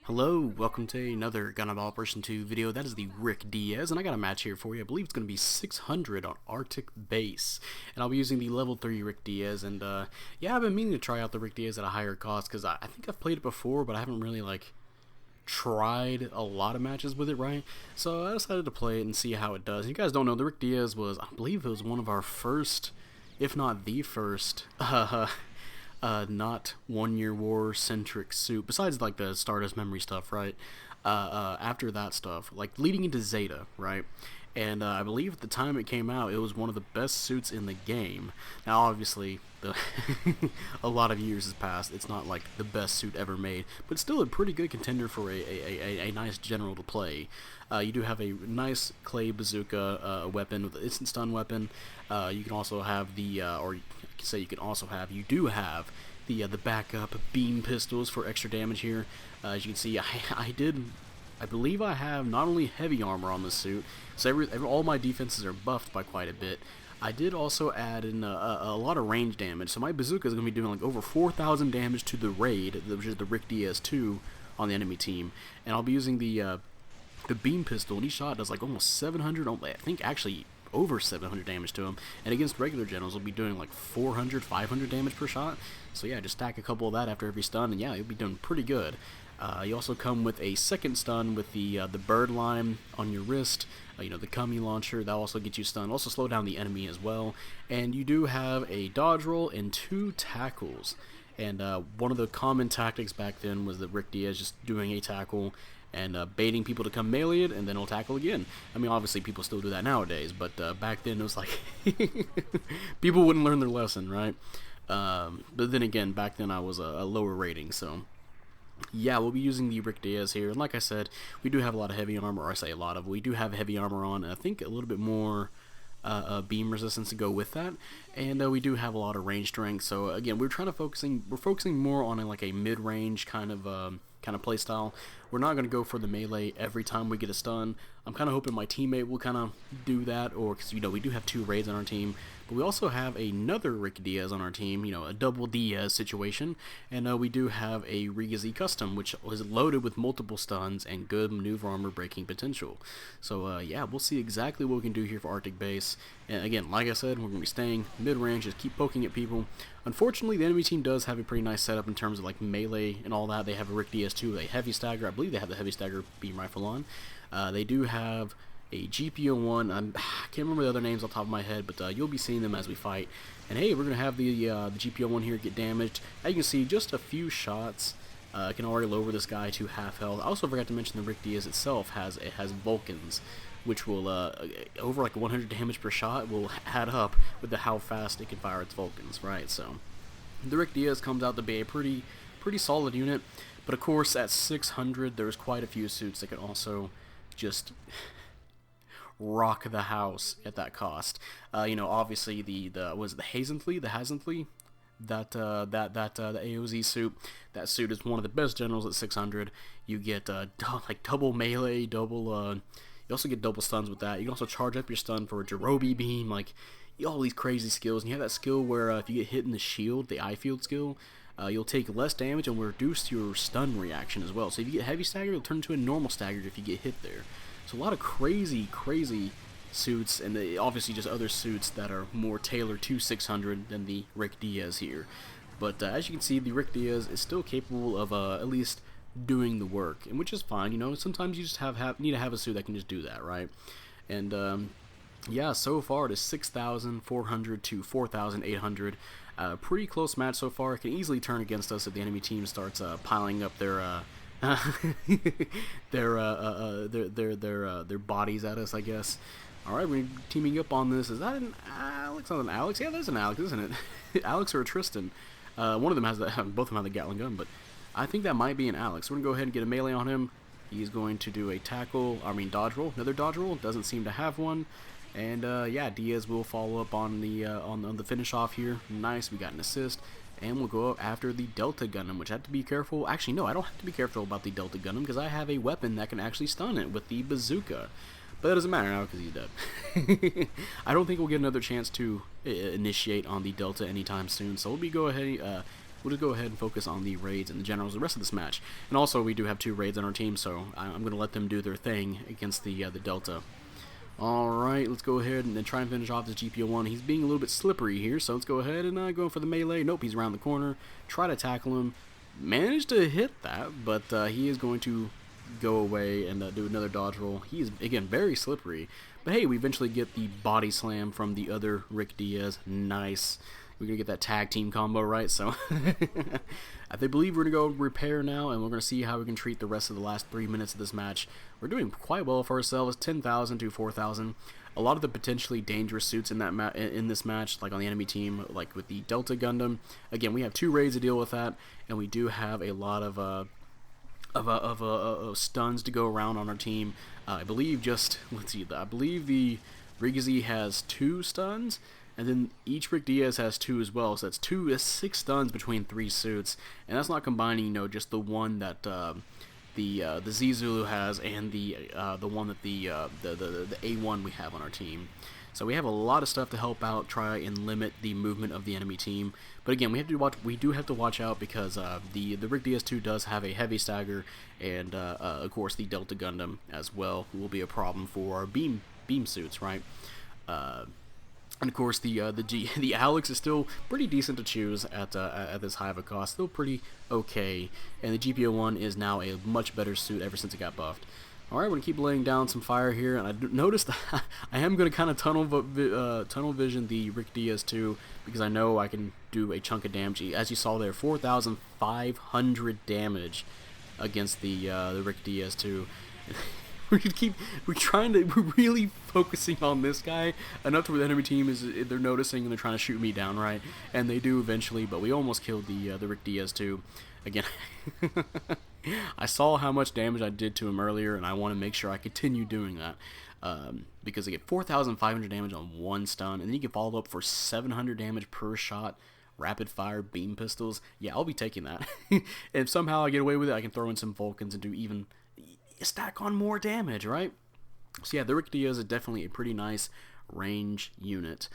Hello, welcome to another Gundam Operation 2 video. That is the Rick Diaz, and I got a match here for you. I believe it's going to be 600 on Arctic Base, and I'll be using the level 3 Rick Diaz, and yeah, I've been meaning to try out the Rick Diaz at a higher cost, because I think I've played it before, but I haven't really, tried a lot of matches with it, right? So I decided to play it and see how it does. You guys don't know, the Rick Diaz was, I believe it was one of our first, if not the first, not 1 Year War centric suit, besides like the Stardust memory stuff, right? After that stuff, like leading into Zeta, right? And I believe at the time it came out, it was one of the best suits in the game. Now, obviously, a lot of years has passed. It's not like the best suit ever made, but still a pretty good contender for a nice general to play. You do have a nice clay bazooka weapon with an instant stun weapon. You can also have the, or you can say you can also have, you do have the backup beam pistols for extra damage here. As you can see, I believe I have not only heavy armor on this suit, so all my defenses are buffed by quite a bit. I did also add in a lot of range damage, so my bazooka is going to be doing like over 4,000 damage to the raid, which is the Rick Diaz 2 on the enemy team, and I'll be using the beam pistol, and each shot does like almost 700, I think actually over 700 damage to him, and against regular generals will be doing like 400, 500 damage per shot. So yeah, just stack a couple of that after every stun, and yeah, you'll be doing pretty good. You also come with a second stun with the bird line on your wrist, you know, the Kami launcher, that'll also get you stunned, also slow down the enemy as well, and you do have a dodge roll and 2 tackles. And one of the common tactics back then was that Rick Diaz just doing a tackle and baiting people to come melee it, and then he'll tackle again. I mean, obviously people still do that nowadays, but back then it was like people wouldn't learn their lesson, right? But then again, back then I was a lower rating, so yeah, we'll be using the Rick Diaz here, and like I said, we do have a lot of heavy armor, or I say a lot of, we do have heavy armor on, and I think a little bit more beam resistance to go with that, and we do have a lot of range strength. So again, we're focusing more on like a mid-range kind of play style. We're not going to go for the melee every time we get a stun. I'm kind of hoping my teammate will kind of do that, or because you know we do have 2 raids on our team, but we also have another Rick Diaz on our team, you know, a double Diaz situation, and we do have a Riga Z custom, which is loaded with multiple stuns and good maneuver armor breaking potential. So yeah, we'll see exactly what we can do here for Arctic Base. And again, like I said, we're going to be staying mid-range, just keep poking at people. Unfortunately, the enemy team does have a pretty nice setup in terms of like melee and all that. They have a Rick Diaz 2 with a heavy stagger. I believe they have the heavy stagger beam rifle on. They do have a GPO-1. I can't remember the other names off the top of my head, but you'll be seeing them as we fight. And hey, we're going to have the GPO-1 here get damaged. As you can see, just a few shots can already lower this guy to half health. I also forgot to mention the Rick Diaz itself has Vulcans, which will, over like 100 damage per shot, will add up with how fast it can fire its Vulcans, right? So the Rick Diaz comes out to be a pretty solid unit, but of course at 600 there's quite a few suits that can also just rock the house at that cost. You know, obviously the Hazentley, that the AOZ suit. That suit is one of the best generals at 600. You get like double melee, you also get double stuns with that. You can also charge up your stun for a Jirobi beam, like all these crazy skills. And you have that skill where if you get hit in the shield, the eye field skill, you'll take less damage and will reduce your stun reaction as well. So if you get heavy stagger, you'll turn into a normal stagger if you get hit there. So a lot of crazy suits, and obviously just other suits that are more tailored to 600 than the Rick Diaz here. But as you can see, the Rick Diaz is still capable of at least doing the work, and which is fine. You know, sometimes you just need to have a suit that can just do that, right? And yeah, so far it is 6,400 to 4,800. Pretty close match so far. It can easily turn against us if the enemy team starts piling up their their bodies at us, I guess. Alright, we're teaming up on this. Is that an Alex? Not an Alex? Yeah, there's an Alex, isn't it? Alex or a Tristan. One of them has both of them have the Gatling gun, but I think that might be an Alex. We're going to go ahead and get a melee on him. He's going to do a dodge roll. Another dodge roll. Doesn't seem to have one. And yeah, Diaz will follow up on the finish off here. Nice, we got an assist. And we'll go after the Delta Gundam, which I have to be careful. Actually, no, I don't have to be careful about the Delta Gundam because I have a weapon that can actually stun it with the bazooka. But that doesn't matter now because he's dead. I don't think we'll get another chance to initiate on the Delta anytime soon. So we'll go ahead we'll just go ahead and focus on the raids and the generals the rest of this match. And also, we do have 2 raids on our team, so I'm going to let them do their thing against the Delta. Alright, let's go ahead and then try and finish off this GPO-1. He's being a little bit slippery here, so let's go ahead and go for the melee. Nope, he's around the corner. Try to tackle him. Managed to hit that, but he is going to go away and do another dodge roll. He is, again, very slippery. But hey, we eventually get the body slam from the other Rick Diaz. Nice. We're going to get that tag team combo, right? So I believe we're going to go repair now, and we're going to see how we can treat the rest of the last 3 minutes of this match. We're doing quite well for ourselves, 10,000 to 4,000. A lot of the potentially dangerous suits in that in this match, like on the enemy team, like with the Delta Gundam. Again, we have 2 raids to deal with that, and we do have a lot of stuns to go around on our team. I believe let's see, I believe the Rigazi has 2 stuns, and then each Rick Diaz has 2 as well, so that's 6 stuns between 3 suits, and that's not combining, you know, just the one that the Z Zulu has and the one that the A1 we have on our team. So we have a lot of stuff to help out, try and limit the movement of the enemy team. But again, we do have to watch out because the Rick DS2 does have a heavy stagger, and of course the Delta Gundam as well will be a problem for our beam suits, right? And of course the Alex is still pretty decent to choose at this high of a cost, still pretty okay. And the GPO-1 is now a much better suit ever since it got buffed. Alright, we're going to keep laying down some fire here, and I noticed I am going to kind of tunnel vision the Rick DS2 because I know I can do a chunk of damage. As you saw there, 4,500 damage against the Rick DS2. We're really focusing on this guy enough to where the enemy team they're noticing and they're trying to shoot me down, right? And they do eventually, but we almost killed the Rick DS2. Again, I saw how much damage I did to him earlier, and I want to make sure I continue doing that. Because I get 4,500 damage on 1 stun, and then you can follow up for 700 damage per shot, rapid fire beam pistols. Yeah, I'll be taking that. And if somehow I get away with it, I can throw in some Vulcans and do even stack on more damage, right? So yeah, the Rick Diaz is definitely a pretty nice range unit.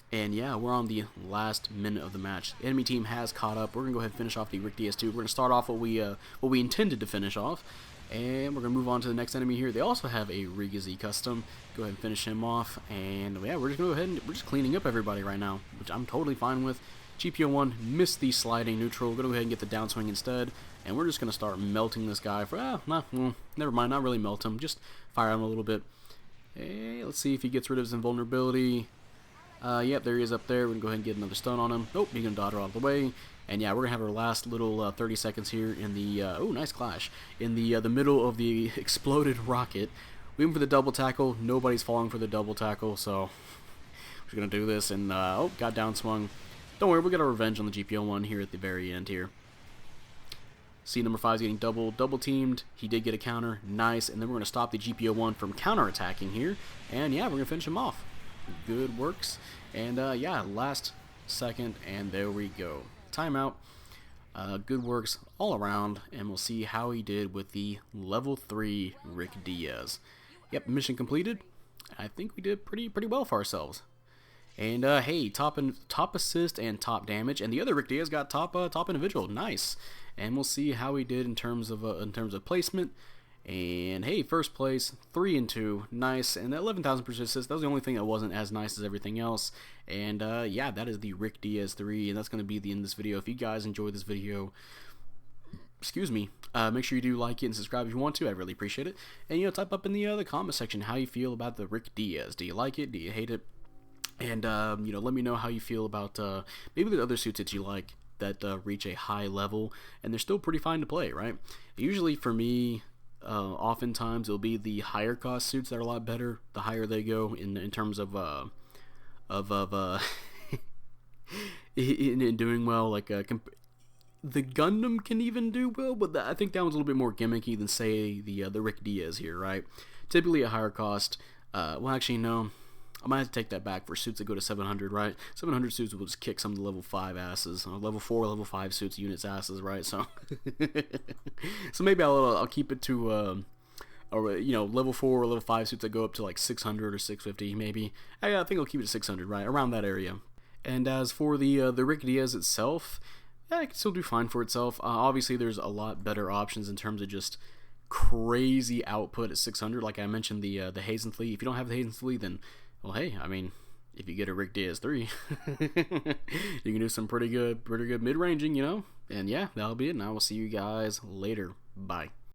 And yeah, we're on the last minute of the match. The enemy team has caught up. We're gonna go ahead and finish off the Rick DS2. We're gonna start off what we intended to finish off, and we're gonna move on to the next enemy here. They also have a Rigazi custom. Go ahead and finish him off, and yeah, we're just gonna go ahead and we're just cleaning up everybody right now, which I'm totally fine with. GPO-1 missed the sliding neutral. We're gonna go ahead and get the downswing instead, and we're just gonna start melting this guy for never mind, not really melt him, just fire him a little bit. Hey, let's see if he gets rid of his invulnerability. Yep, there he is up there. We're going to go ahead and get another stun on him. Nope, he's going to dodge out of the way. And yeah, we're going to have our last little 30 seconds here in the, oh, nice clash, in the middle of the exploded rocket. We went for the double tackle. Nobody's falling for the double tackle, so we're going to do this. And, oh, got down swung. Don't worry, we'll get our revenge on the GPO-1 here at the very end here. See, number 5 is getting double teamed. He did get a counter. Nice. And then we're going to stop the GPO-1 from counter-attacking here. And yeah, we're going to finish him off. Good works. And yeah, last second, and there we go. Timeout. Good works all around, and we'll see how he did with the level 3 Rick Diaz. Yep, mission completed. I think we did pretty well for ourselves. And hey, top assist and top damage, and the other Rick Diaz got top individual. Nice. And we'll see how he did in terms of placement. And hey, first place, 3 and 2, nice. And 11,000 persistence, that was the only thing that wasn't as nice as everything else. And yeah, that is the Rick Diaz 3, and that's going to be the end of this video. If you guys enjoyed this video, excuse me, make sure you do like it and subscribe if you want to. I really appreciate it. And you know, type up in the comment section how you feel about the Rick Diaz. Do you like it? Do you hate it? And you know, let me know how you feel about maybe the other suits that you like that reach a high level and they're still pretty fine to play, right? Usually for me, oftentimes it'll be the higher cost suits that are a lot better the higher they go in terms of in doing well. Like the Gundam can even do well, but I think that one's a little bit more gimmicky than say the Rick Diaz here, right? Typically a higher cost. Well, actually no, I might have to take that back for suits that go to 700, right? 700 suits will just kick some of the level 5 asses, level 4, level 5 suits units asses, right? So, so maybe I'll keep it to, you know, level 4 or level 5 suits that go up to like 600 or 650, maybe. I think I'll keep it to 600, right? Around that area. And as for the Rick Diaz itself, yeah, it can still do fine for itself. Obviously, there's a lot better options in terms of just crazy output at 600. Like I mentioned, the Hazensley. If you don't have the Hazensley, then, well, hey, I mean, if you get a Rick Diaz 3, you can do some pretty good mid-ranging, you know? And yeah, that'll be it, and I will see you guys later. Bye.